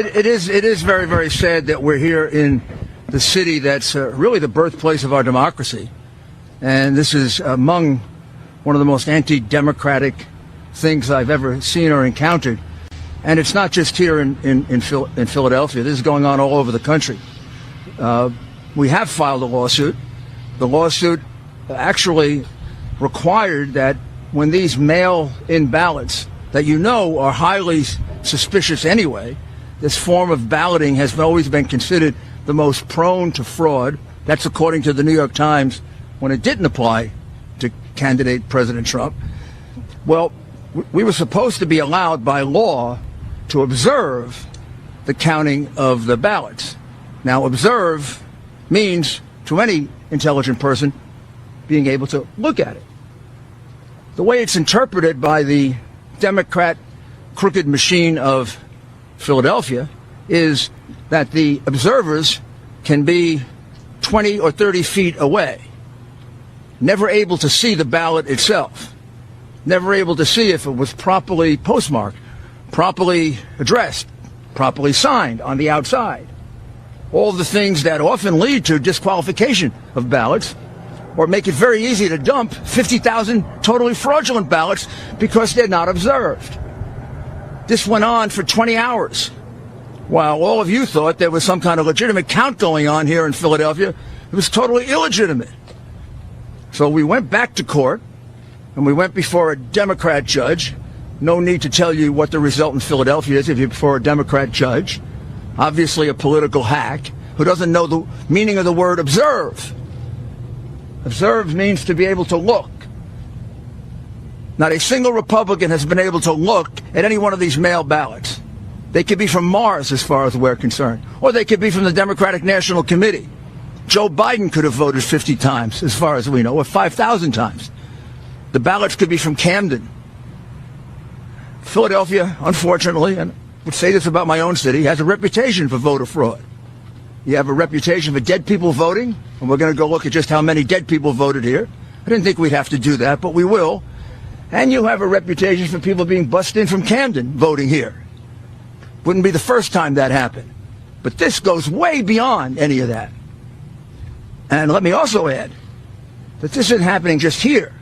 it is very, very sad that we're here in the city that's really the birthplace of our democracy. And this is among one of the most anti-democratic things I've ever seen or encountered. And it's not just here in Philadelphia. This is going on all over the country. We have filed a lawsuit. The lawsuit actually required that when these mail-in ballots that you know are highly suspicious anyway, this form of balloting has always been considered the most prone to fraud. That's according to the New York Times when it didn't apply to candidate President Trump. Well, we were supposed to be allowed by law to observe the counting of the ballots. Now, observe means, to any intelligent person, being able to look at it. The way it's interpreted by the Democrat crooked machine of Philadelphia is that the observers can be 20 or 30 feet away, never able to see the ballot itself, never able to see if it was properly postmarked, properly addressed, properly signed on the outside. All the things that often lead to disqualification of ballots or make it very easy to dump 50,000 totally fraudulent ballots because they're not observed. This went on for 20 hours. While all of you thought there was some kind of legitimate count going on here in Philadelphia, it was totally illegitimate. So we went back to court, and we went before a Democrat judge. No need to tell you what the result in Philadelphia is if you're before a Democrat judge. Obviously a political hack who doesn't know the meaning of the word observe. Observe means to be able to look. Not a single Republican has been able to look at any one of these mail ballots. They could be from Mars as far as we're concerned, or they could be from the Democratic National Committee. Joe Biden could have voted 50 times as far as we know, or 5,000 times. The ballots could be from Camden. Philadelphia, unfortunately, and I would say this about my own city, has a reputation for voter fraud. You have a reputation for dead people voting, and we're going to go look at just how many dead people voted here. I didn't think we'd have to do that, but we will. And you have a reputation for people being bussed in from Camden voting here. Wouldn't be the first time that happened. But this goes way beyond any of that. And let me also add that this isn't happening just here.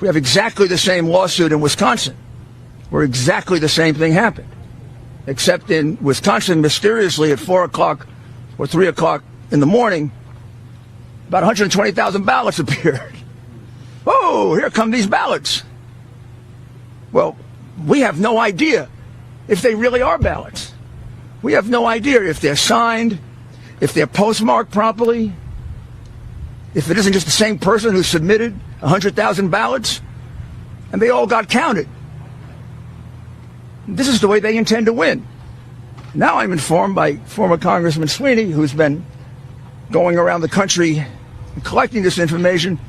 We have exactly the same lawsuit in Wisconsin, where exactly the same thing happened. Except in Wisconsin, mysteriously at 4 o'clock or 3 o'clock in the morning, about 120,000 ballots appeared. Oh, here come these ballots. Well, we have no idea if they really are ballots. We have no idea if they're signed, if they're postmarked properly, if it isn't just the same person who submitted 100,000 ballots, and they all got counted. This is the way they intend to win. Now I'm informed by former Congressman Sweeney, who's been going around the country and collecting this information,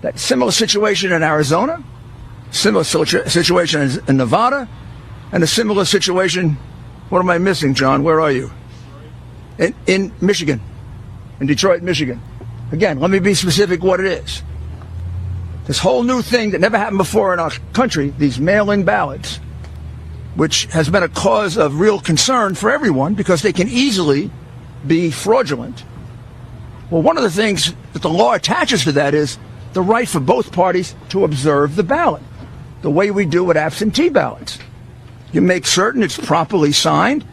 that similar situation in Arizona, similar situation in Nevada, and a similar situation, what am I missing, John? Where are you? In Michigan, in Detroit, Michigan. Again, let me be specific what it is. This whole new thing that never happened before in our country, these mail-in ballots, which has been a cause of real concern for everyone because they can easily be fraudulent. Well, one of the things that the law attaches to that is the right for both parties to observe the ballot, the way we do with absentee ballots. You make certain it's properly signed.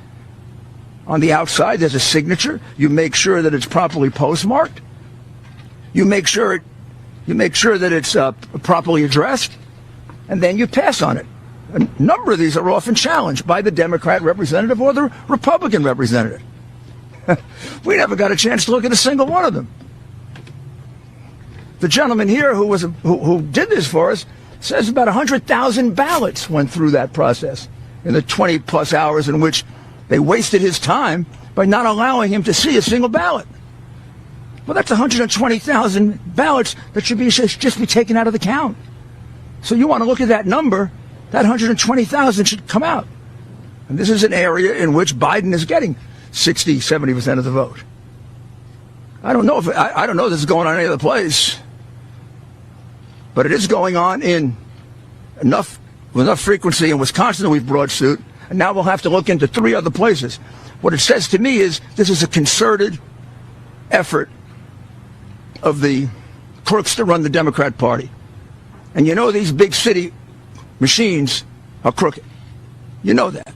On the outside, there's a signature. You make sure that it's properly postmarked. You make sure that it's properly addressed, and then you pass on it. A number of these are often challenged by the Democrat representative or the Republican representative. We never got a chance to look at a single one of them. The gentleman here who did this for us says about 100,000 ballots went through that process in the 20-plus hours in which they wasted his time by not allowing him to see a single ballot. Well, that's 120,000 ballots that should just be taken out of the count. So you want to look at that number, that 120,000 should come out. And this is an area in which Biden is getting 60, 70% of the vote. I don't know if this is going on any other place, but it is going on in enough frequency in Wisconsin. We've brought suit. and now we'll have to look into 3 other places. What it says to me is this is a concerted effort of the crooks to run the Democrat Party. And you know these big city machines are crooked. You know that.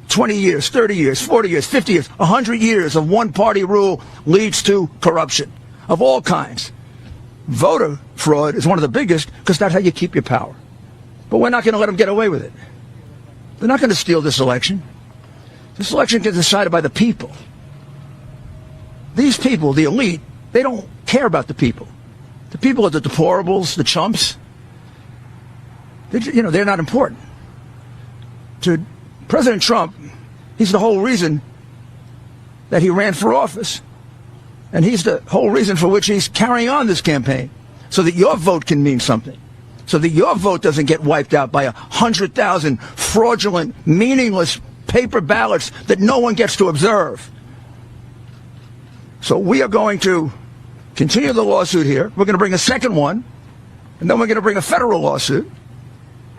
20 years, 30 years, 40 years, 50 years, 100 years of one-party rule leads to corruption of all kinds. Voter fraud is one of the biggest because that's how you keep your power. But we're not going to let them get away with it. They're not going to steal this election. This election gets decided by the people. These people, the elite, they don't care about the people. The people are the deplorables, the chumps. They're not important. To President Trump, he's the whole reason that he ran for office. And he's the whole reason for which he's carrying on this campaign, so that your vote can mean something, so that your vote doesn't get wiped out by 100,000 fraudulent, meaningless paper ballots that no one gets to observe. So we are going to continue the lawsuit here. We're going to bring a second one, and then we're going to bring a federal lawsuit,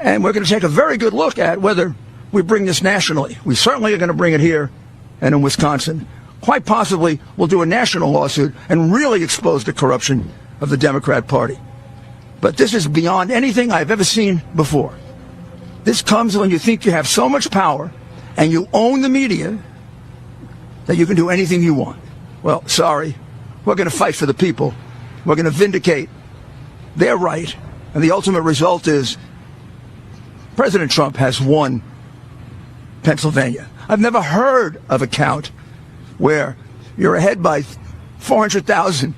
and we're going to take a very good look at whether we bring this nationally. We certainly are going to bring it here and in Wisconsin. Quite possibly we'll do a national lawsuit and really expose the corruption of the Democrat Party. But this is beyond anything I've ever seen before. This comes when you think you have so much power and you own the media that you can do anything you want. Well, sorry, we're going to fight for the people. We're going to vindicate their right. And the ultimate result is President Trump has won Pennsylvania. I've never heard of a count where you're ahead by 400,000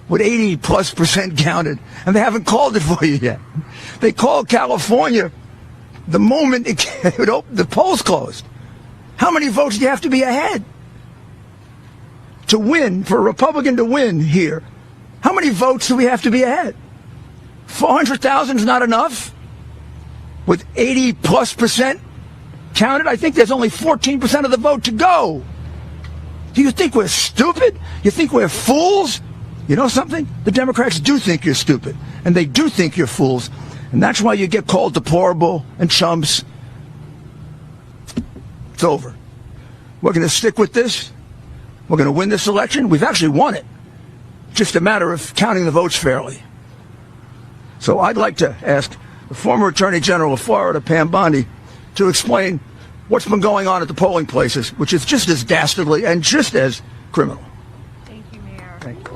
with 80+% counted, and they haven't called it for you yet. They called California the moment the polls closed. How many votes do you have to be ahead to win, for a Republican to win here? How many votes do we have to be ahead? 400,000 is not enough? With 80+% counted, I think there's only 14% of the vote to go. Do you think we're stupid? You think we're fools? You know something? The Democrats do think you're stupid, and they do think you're fools, and that's why you get called deplorable and chumps. It's over. We're going to stick with this. We're going to win this election. We've actually won it. Just a matter of counting the votes fairly. So I'd like to ask the former Attorney General of Florida, Pam Bondi, to explain what's been going on at the polling places, which is just as dastardly and just as criminal. Thank you, Mayor. Thank you.